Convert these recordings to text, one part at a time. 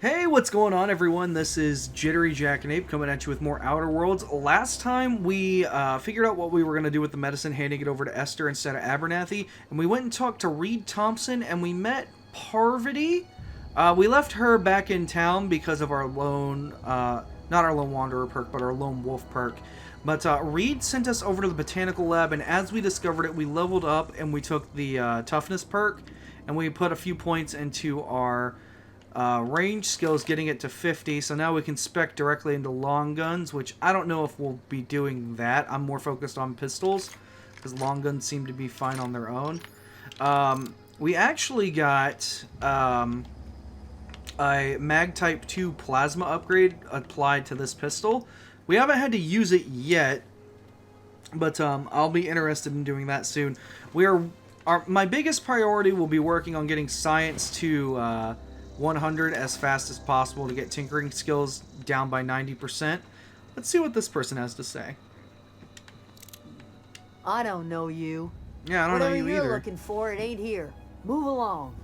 Hey, what's going on, everyone? This is Jittery Jackanape coming at you with more Outer Worlds. Last time we figured out what we were going to do with the medicine, handing it over to Esther instead of Abernathy, and we went and talked to Reed Thompson, and we met Parvati. We left her back in town because of our lone, not our lone wanderer perk, but our lone wolf perk. But Reed sent us over to the botanical lab, and as we discovered it, we leveled up and we took the toughness perk, and we put a few points into our range skills, getting it to 50, so now we can spec directly into long guns, which I don't know if we'll be doing that. I'm more focused on pistols, because long guns seem to be fine on their own. We actually got a Mag Type 2 plasma upgrade applied to this pistol. We haven't had to use it yet, but I'll be interested in doing that soon. My biggest priority will be working on getting science to 100 as fast as possible to get tinkering skills down by 90%. Let's see what this person has to say. I don't know you. Yeah, I don't know you Whatever you're either. looking for, it ain't here. Move along.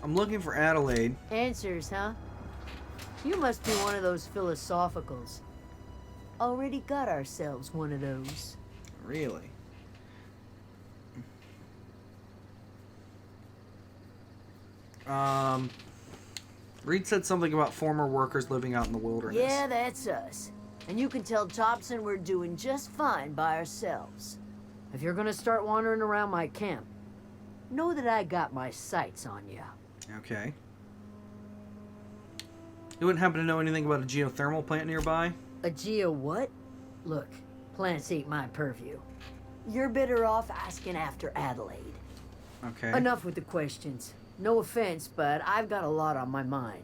I'm looking for Adelaide. Answers, huh? You must be one of those philosophicals. Already got ourselves one of those. Really? Reed said something about former workers living out in the wilderness. Yeah, that's us. And you can tell Thompson we're doing just fine by ourselves. If you're gonna start wandering around my camp, know that I got my sights on you. Okay. You wouldn't happen to know anything about a geothermal plant nearby? A geo what? Look, plants ain't my purview. You're better off asking after Adelaide. Okay. Enough with the questions. No offense, but I've got a lot on my mind.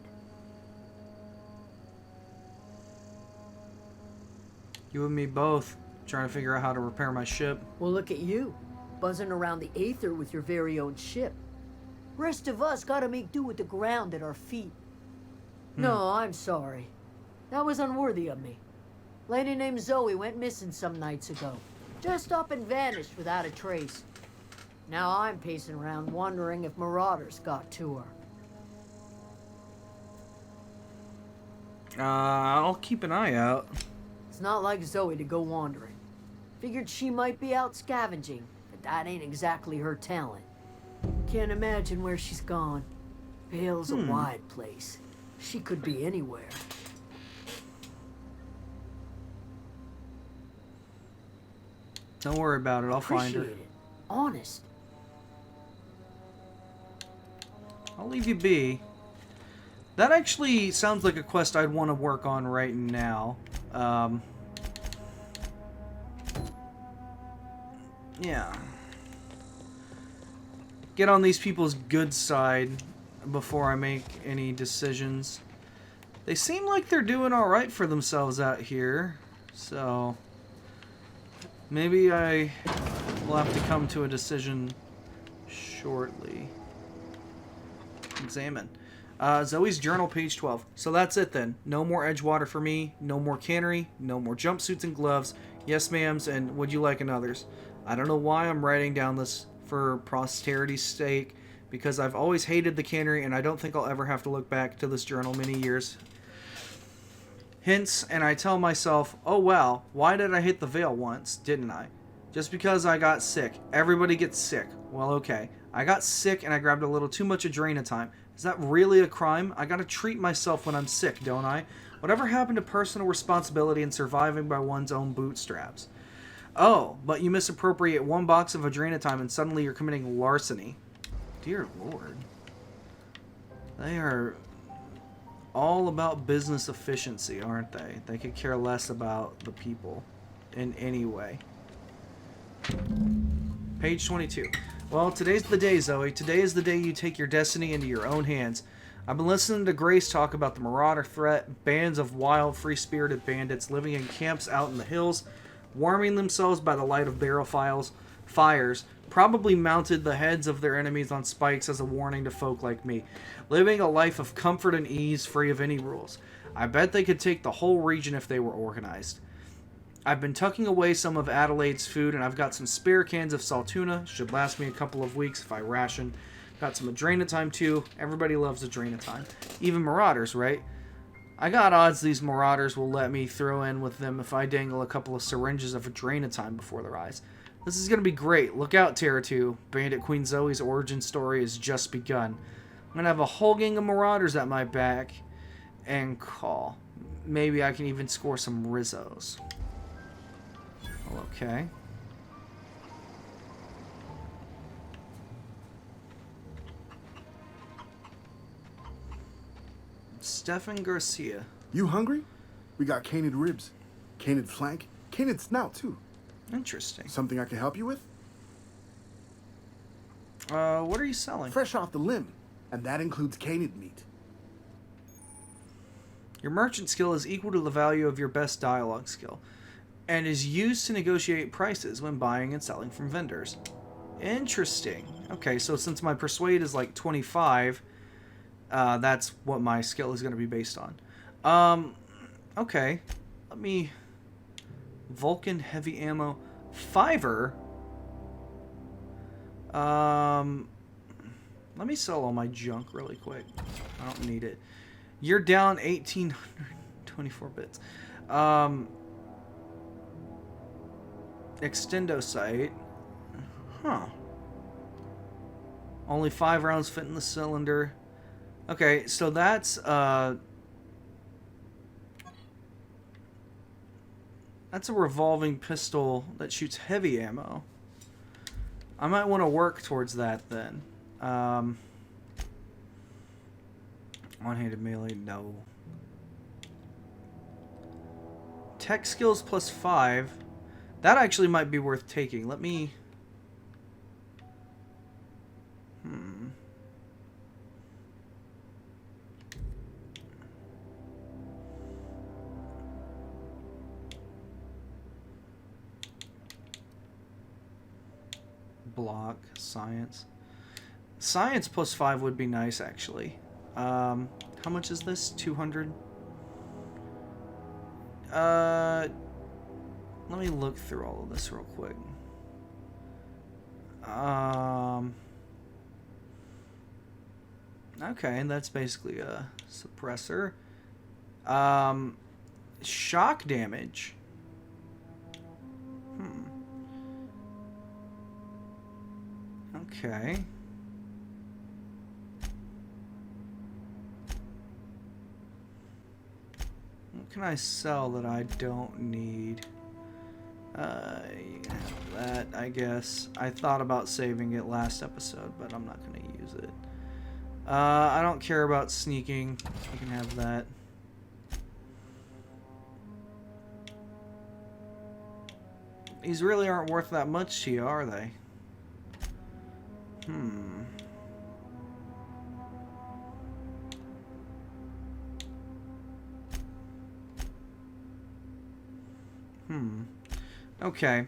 You and me both, trying to figure out how to repair my ship. Well, look at you, buzzing around the aether with your very own ship. Rest of us gotta make do with the ground at our feet. No, I'm sorry. That was unworthy of me. Lady named Zoe went missing some nights ago. Just up and vanished without a trace. Now I'm pacing around wondering if marauders got to her. I'll keep an eye out. It's not like Zoe to go wandering. Figured she might be out scavenging, but that ain't exactly her talent. Can't imagine where she's gone. Vale's a wide place. She could be anywhere. Don't worry about it, I'll find her. Appreciate it. Honest. I'll leave you be. That actually sounds like a quest I'd want to work on right now. Yeah. Get on these people's good side before I make any decisions. They seem like they're doing alright for themselves out here, so maybe I will have to come to a decision shortly. Examine. Zoe's journal, page 12. So that's it then. No more Edgewater for me. No more cannery. No more jumpsuits and gloves. Yes, ma'ams, and would you like another's? I don't know why I'm writing down this for posterity's sake, because I've always hated the cannery, and I don't think I'll ever have to look back to this journal many years. Hence, and I tell myself, oh well, why did I hit the veil once, didn't I? Just because I got sick. Everybody gets sick. Well, okay. I got sick and I grabbed a little too much Adrenatime. Is that really a crime? I gotta treat myself when I'm sick, don't I? Whatever happened to personal responsibility and surviving by one's own bootstraps? Oh, but you misappropriate one box of Adrenatime and suddenly you're committing larceny. Dear Lord. They are all about business efficiency, aren't they? They could care less about the people in any way. Page 22. Well, today's the day, Zoe. Today is the day you take your destiny into your own hands. I've been listening to Grace talk about the marauder threat, bands of wild, free-spirited bandits living in camps out in the hills, warming themselves by the light of barrel fires, probably mounted the heads of their enemies on spikes as a warning to folk like me, living a life of comfort and ease free of any rules. I bet they could take the whole region if they were organized. I've been tucking away some of Adelaide's food, and I've got some spare cans of saltuna. Should last me a couple of weeks if I ration. Got some Adrenatime too. Everybody loves Adrenatime. Even Marauders, right? I got odds these Marauders will let me throw in with them if I dangle a couple of syringes of Adrenatime before their eyes. This is going to be great. Look out, Terra 2. Bandit Queen Zoe's origin story has just begun. I'm going to have a whole gang of Marauders at my back and call. Maybe I can even score some Rizzos. Well, okay. Stefan Garcia. You hungry? We got canid ribs, canid flank, canid snout too. Interesting. Something I can help you with? What are you selling? Fresh off the limb, and that includes canid meat. Your merchant skill is equal to the value of your best dialogue skill, and is used to negotiate prices when buying and selling from vendors. Interesting. Okay, so since my persuade is like 25, that's what my skill is going to be based on. Okay. Let me... Vulcan heavy ammo. Fiverr. Let me sell all my junk really quick. I don't need it. You're down 1,824 bits. Extendo sight. Huh. Only 5 rounds fit in the cylinder. Okay, so that's a revolving pistol that shoots heavy ammo. I might want to work towards that then. One-handed melee, no. Tech skills plus 5. That actually might be worth taking. Let me... Block, science. Science plus 5 would be nice, actually. How much is this? 200? Let me look through all of this real quick. Okay, and that's basically a suppressor. Shock damage. Okay. What can I sell that I don't need? You can have that, I guess. I thought about saving it last episode, but I'm not going to use it. I don't care about sneaking. You can have that. These really aren't worth that much to you, are they? Okay.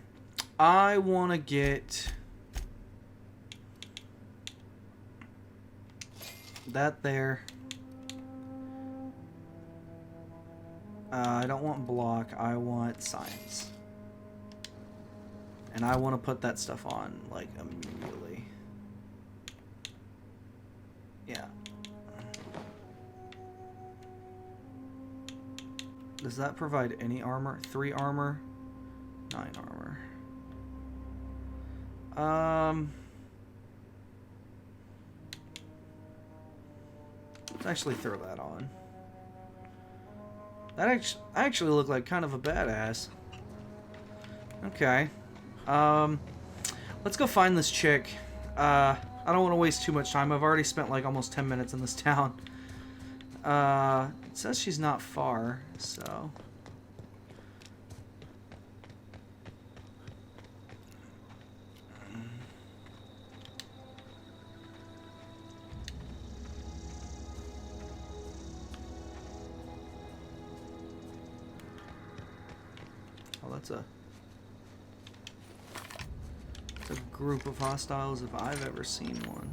I want to get that there. I don't want block. I want science. And I want to put that stuff on, like, immediately. Yeah. Does that provide any armor? 3 armor? 9 armor. Let's actually throw that on. That actually looked like kind of a badass. Okay. Let's go find this chick. I don't want to waste too much time. I've already spent like almost 10 minutes in this town. It says she's not far, so... Oh, that's a group of hostiles if I've ever seen one.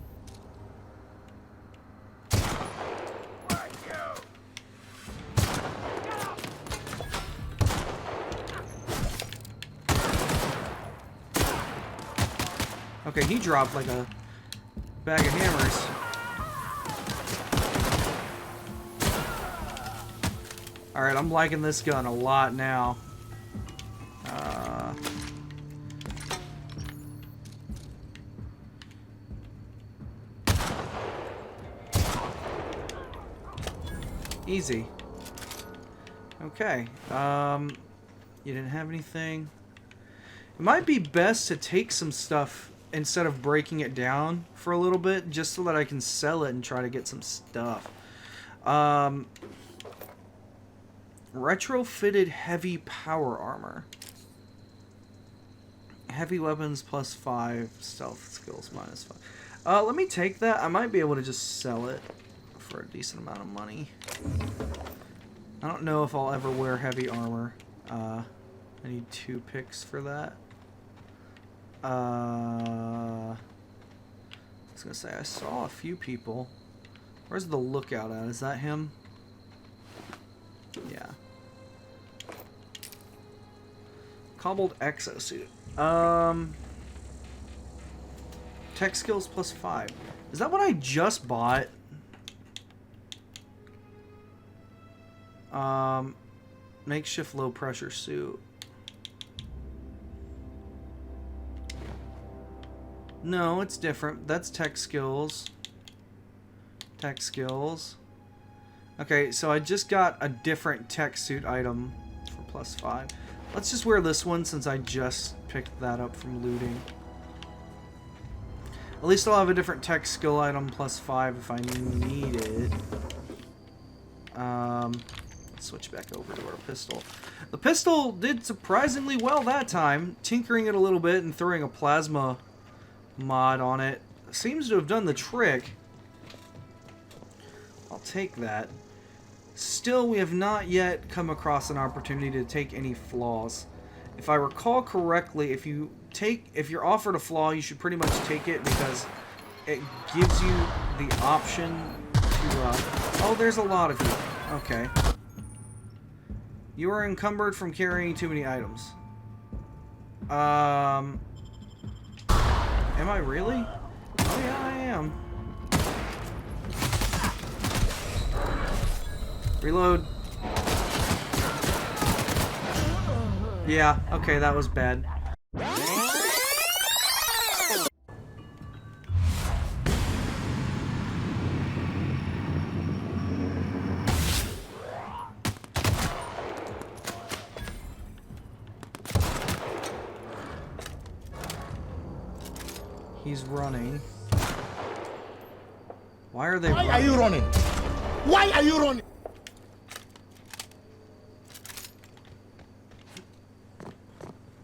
Okay, he dropped like a bag of hammers. Alright, I'm liking this gun a lot now. Easy. Okay. You didn't have anything. It might be best to take some stuff instead of breaking it down for a little bit, just so that I can sell it and try to get some stuff. Retrofitted heavy power armor. Heavy weapons plus 5, stealth skills minus 5. Let me take that. I might be able to just sell it for a decent amount of money. I don't know if I'll ever wear heavy armor. I need 2 picks for that. I was gonna say, I saw a few people. Where's the lookout at? Is that him? Yeah. Cobbled exosuit. Tech skills plus 5. Is that what I just bought? Makeshift low pressure suit. No, it's different. That's tech skills. Tech skills. Okay, so I just got a different tech suit item for plus 5. Let's just wear this one since I just picked that up from looting. At least I'll have a different tech skill item plus 5 if I need it. Let's switch back over to our pistol. The pistol did surprisingly well that time. Tinkering it a little bit and throwing a plasma mod on it seems to have done the trick. I'll take that. Still, we have not yet come across an opportunity to take any flaws. If I recall correctly, if you're offered a flaw, you should pretty much take it because it gives you the option to oh, there's a lot of you. Okay. You are encumbered from carrying too many items. Am I really? Oh yeah, I am. Reload. Yeah, okay, that was bad. He's running. Why are they running? Why are you running? Why are you running?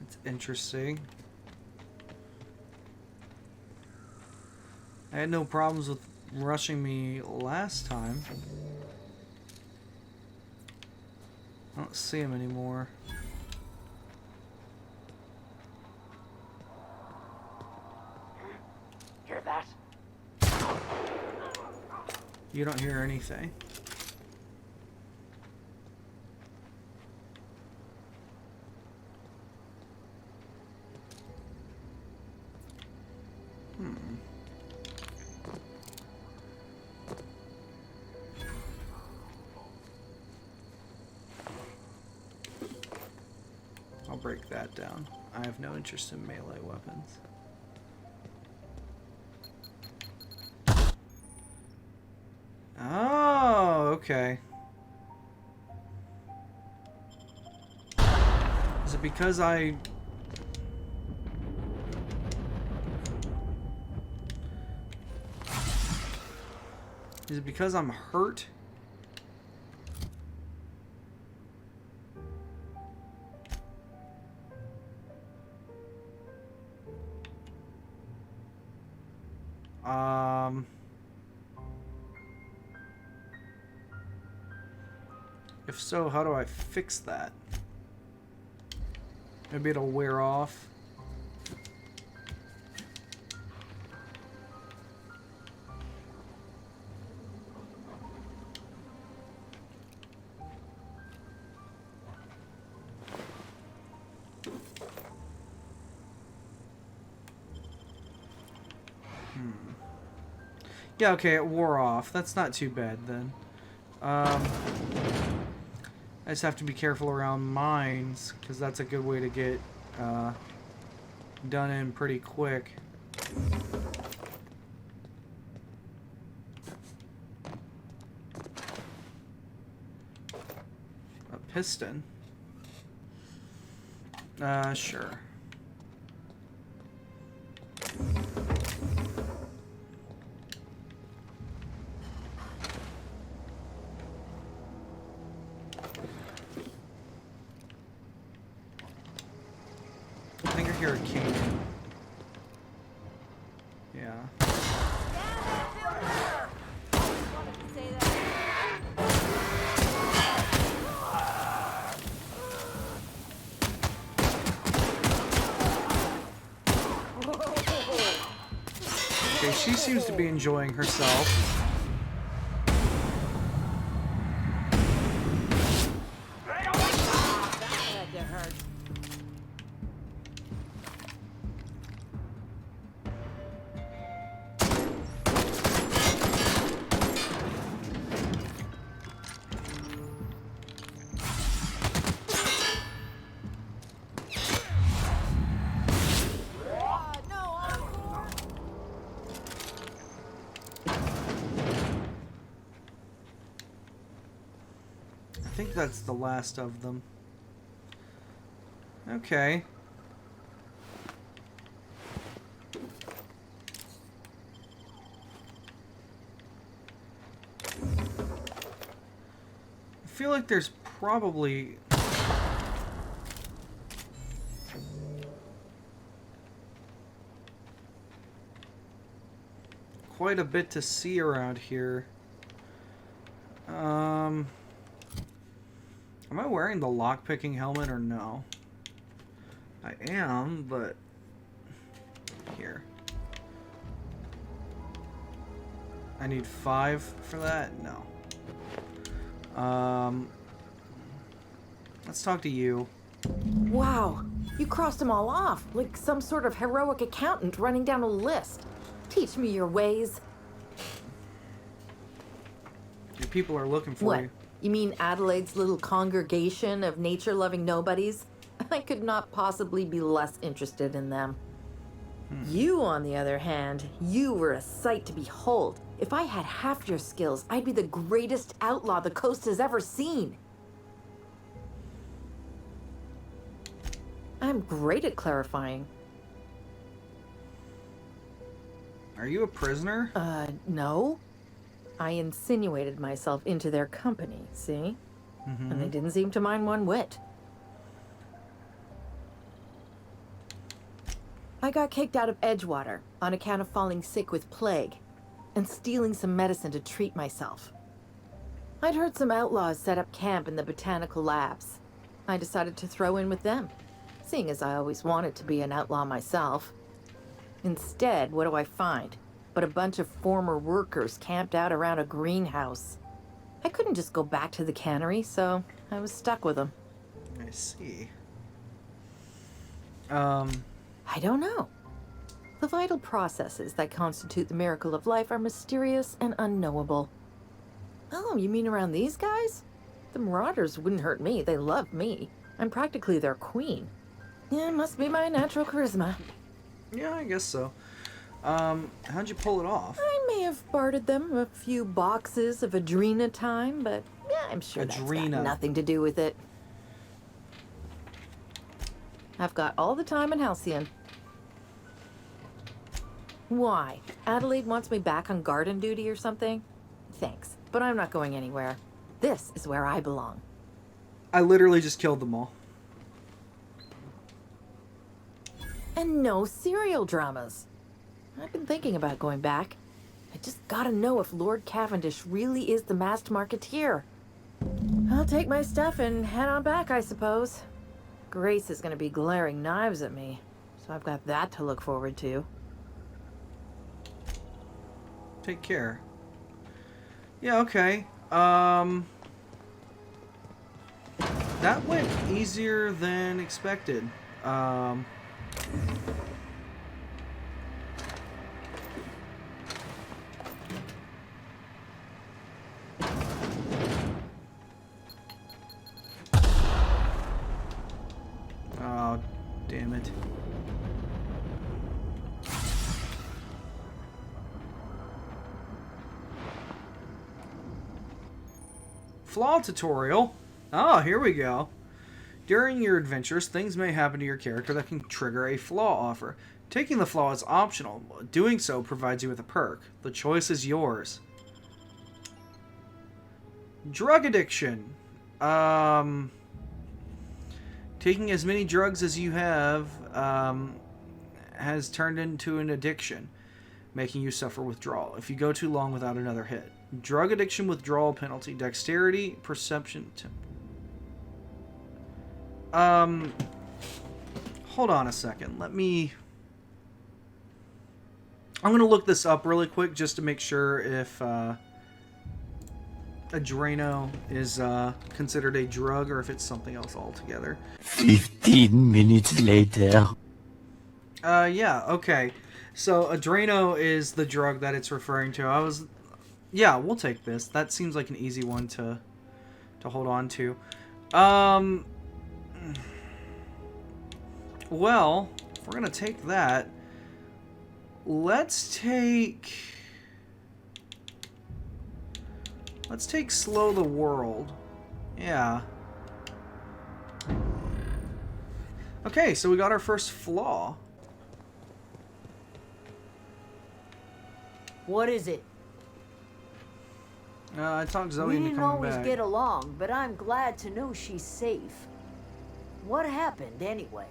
It's interesting. I had no problems with rushing me last time. I don't see him anymore. Hear that? You don't hear anything. I'll break that down. I have no interest in melee weapons. Oh, okay. Is it because I... Is it because I'm hurt? If so, how do I fix that? Maybe it'll wear off. Yeah, okay, it wore off. That's not too bad then. I just have to be careful around mines, because that's a good way to get done in pretty quick. A piston. Sure. I think I hear a king. Yeah. Okay, she seems to be enjoying herself. I think that's the last of them. Okay. I feel like there's probably quite a bit to see around here. Am I wearing the lockpicking helmet or no? I am, but here. I need 5 for that? No. Let's talk to you. Wow, you crossed them all off, like some sort of heroic accountant running down a list. Teach me your ways. Your people are looking for What? you. You mean Adelaide's little congregation of nature-loving nobodies? I could not possibly be less interested in them. You, on the other hand, you were a sight to behold. If I had half your skills, I'd be the greatest outlaw the coast has ever seen. I'm great at clarifying. Are you a prisoner? No. I insinuated myself into their company, see? And they didn't seem to mind one whit. I got kicked out of Edgewater on account of falling sick with plague and stealing some medicine to treat myself. I'd heard some outlaws set up camp in the botanical labs. I decided to throw in with them, seeing as I always wanted to be an outlaw myself. Instead, what do I find? But a bunch of former workers camped out around a greenhouse. I couldn't just go back to the cannery, so I was stuck with them. I see. I don't know. The vital processes that constitute the miracle of life are mysterious and unknowable. Oh, you mean around these guys? The Marauders wouldn't hurt me. They love me. I'm practically their queen. Yeah, it must be my natural charisma. Yeah, I guess so. How'd you pull it off? I may have bartered them a few boxes of Adrena time, but yeah, I'm sure that's Adrena. got nothing to do with it. I've got all the time in Halcyon. Why? Adelaide wants me back on garden duty or something? Thanks, but I'm not going anywhere. This is where I belong. I literally just killed them all. And no serial dramas. I've been thinking about going back. I just gotta know if Lord Cavendish really is the masked marketeer. I'll take my stuff and head on back, I suppose. Grace is gonna be glaring knives at me, so I've got that to look forward to. Take care. Yeah, okay. That went easier than expected. Flaw tutorial. Oh, here we go. During your adventures, things may happen to your character that can trigger a flaw offer. Taking the flaw is optional. Doing so provides you with a perk. The choice is yours. Drug addiction. Taking as many drugs as you have has turned into an addiction, making you suffer withdrawal if you go too long without another hit. Drug addiction withdrawal penalty. Dexterity, perception. Hold on a second. I'm going to look this up really quick just to make sure if Adreno is considered a drug or if it's something else altogether. 15 minutes later. Yeah, okay. So Adreno is the drug that it's referring to. Yeah, we'll take this. That seems like an easy one to hold on to. Well, if we're gonna take that, let's take Slow the World. Yeah. Okay, so we got our first flaw. What is it? I talked Zoe We into didn't coming always back. get along, but I'm glad to know she's safe. What happened, anyway?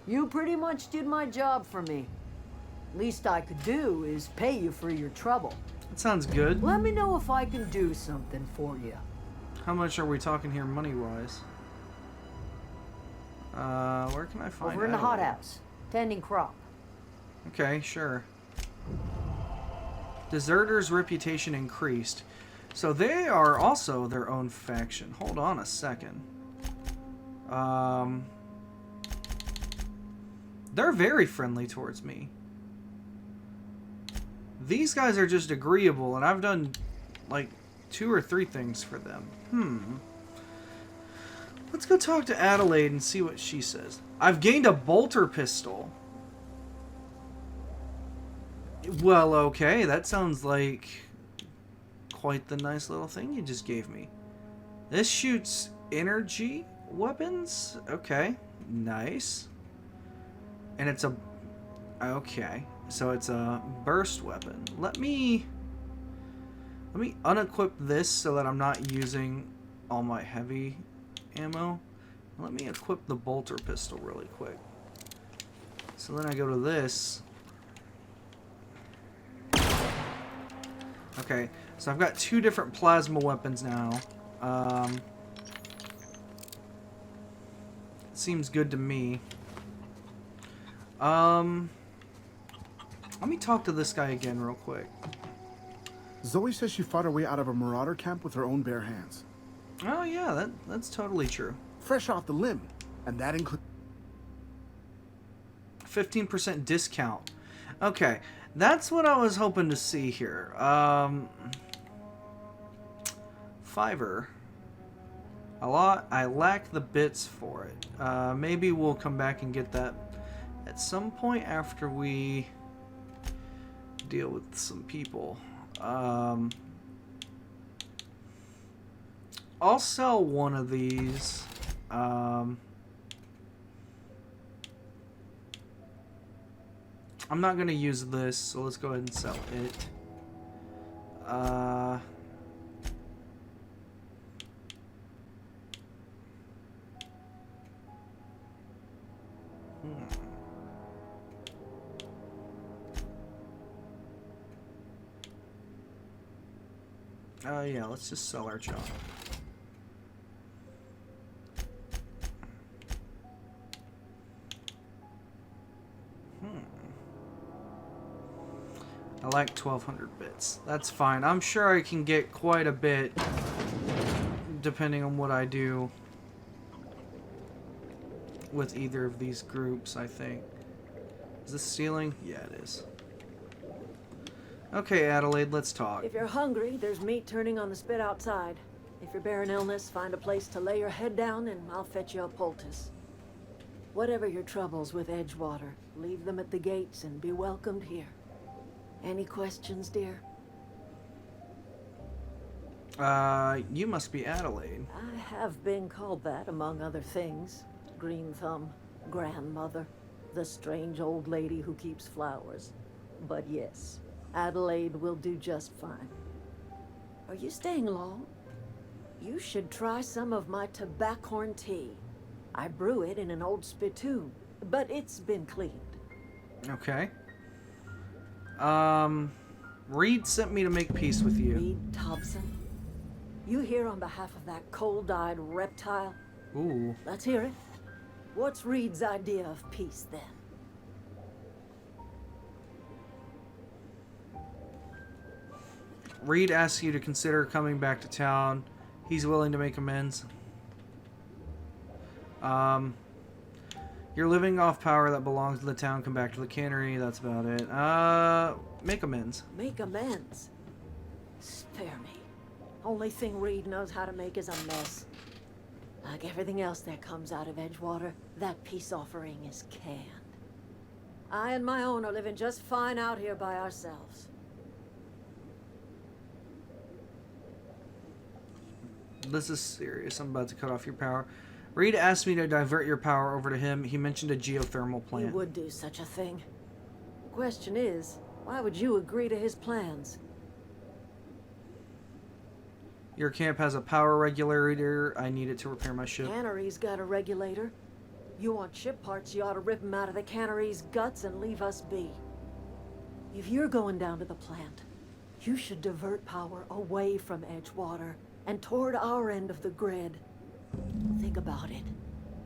You pretty much did my job for me. Least I could do is pay you for your trouble. That sounds good. Let me know if I can do something for you. How much are we talking here money-wise? Where can I find Over in the Adelaide? hothouse, tending crop. Okay, sure. Deserter's reputation increased. So they are also their own faction. Hold on a second. They're very friendly towards me. These guys are just agreeable, and I've done, like, 2 or 3 things for them. Let's go talk to Adelaide and see what she says. I've gained a bolter pistol. Well, okay, that sounds like quite the nice little thing you just gave me. This shoots energy weapons? Okay, nice. And it's a... Okay, so it's a burst weapon. Let me unequip this so that I'm not using all my heavy ammo. Let me equip the bolter pistol really quick. So then I go to this. Okay, so I've got 2 different plasma weapons now. Seems good to me. Let me talk to this guy again real quick. Zoe says she fought her way out of a marauder camp with her own bare hands. Oh yeah, that's totally true. Fresh off the limb. And that includes... 15% discount. Okay, that's what I was hoping to see here. Fiverr. I lack the bits for it. Maybe we'll come back and get that at some point after we deal with some people. I'll sell one of these. I'm not going to use this, so let's go ahead and sell it. Yeah, let's just sell our junk. I like 1,200 bits. That's fine. I'm sure I can get quite a bit depending on what I do with either of these groups, I think. Is this stealing? Yeah, it is. Okay, Adelaide, let's talk. If you're hungry, there's meat turning on the spit outside. If you're bearing illness, find a place to lay your head down and I'll fetch you a poultice. Whatever your troubles with Edgewater, leave them at the gates and be welcomed here. Any questions, dear? You must be Adelaide. I have been called that, among other things. Green Thumb, grandmother, the strange old lady who keeps flowers. But yes, Adelaide will do just fine. Are you staying long? You should try some of my tobaccorn tea. I brew it in an old spittoon, but it's been cleaned. Okay. Reed sent me to make peace with you. Reed Thompson? You here on behalf of that cold-eyed reptile? Ooh. Let's hear it. What's Reed's idea of peace, then? Reed asks you to consider coming back to town. He's willing to make amends. You're living off power that belongs to the town. Come back to the cannery. That's about it. Make amends. Make amends? Spare me. Only thing Reed knows how to make is a mess. Like everything else that comes out of Edgewater, that peace offering is canned. I and my own are living just fine out here by ourselves. This is serious. I'm about to cut off your power. Reed asked me to divert your power over to him. He mentioned a geothermal You plant. would do such a thing. Question is, why would you agree to his plans? Your camp has a power regulator. I need it to repair my ship. Cannery's got a regulator. You want ship parts, you ought to rip them out of the cannery's guts and leave us be. If you're going down to the plant, you should divert power away from Edgewater and toward our end of the grid. Think about it.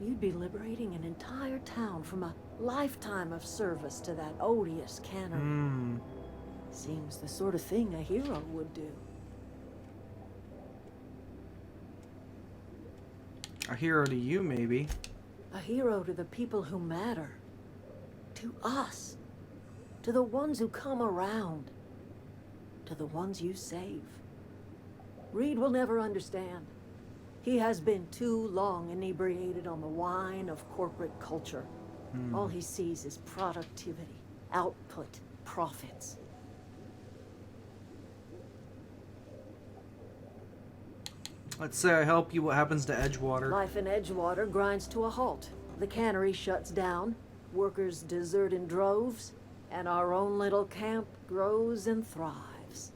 You'd be liberating an entire town from a lifetime of service to that odious cannery. Seems the sort of thing a hero would do. A hero to you, maybe. A hero to the people who matter. To us. To the ones who come around. To the ones you save. Reed will never understand. He has been too long inebriated on the wine of corporate culture. All he sees is productivity, output, profits. Let's say I help you. What happens to Edgewater? Life in Edgewater grinds to a halt. The cannery shuts down, workers desert in droves, and our own little camp grows and thrives.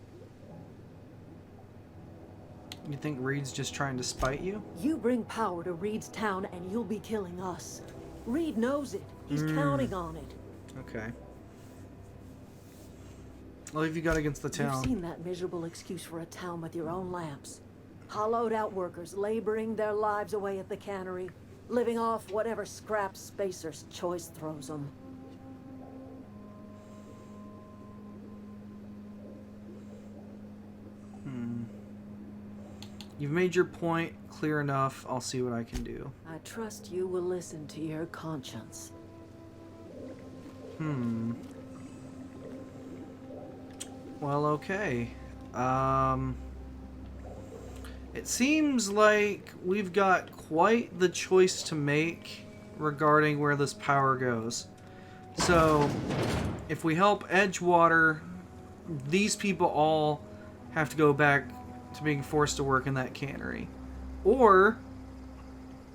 You think Reed's just trying to spite you? You bring power to Reed's town and you'll be killing us. Reed knows it. He's counting on it. Okay. What have you got against the You've town? seen that miserable excuse for a town with your own lamps. Hollowed out workers laboring their lives away at the cannery, living off whatever scrap Spacer's choice throws them. You've made your point clear enough. I'll see what I can do. I trust you will listen to your conscience. Well, okay. It seems like we've got quite the choice to make regarding where this power goes. So, if we help Edgewater, these people all have to go back to being forced to work in that cannery. Or,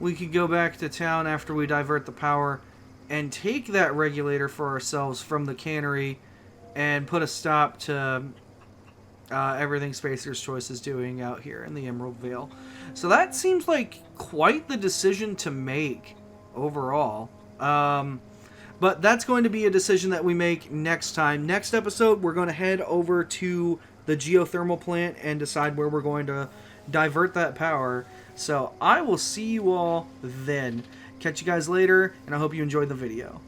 we could go back to town after we divert the power and take that regulator for ourselves from the cannery and put a stop to everything Spacer's Choice is doing out here in the Emerald Vale. So that seems like quite the decision to make overall. But that's going to be a decision that we make next time. Next episode, we're going to head over to the geothermal plant and decide where we're going to divert that power. So I will see you all then. Catch you guys later, and I hope you enjoyed the video.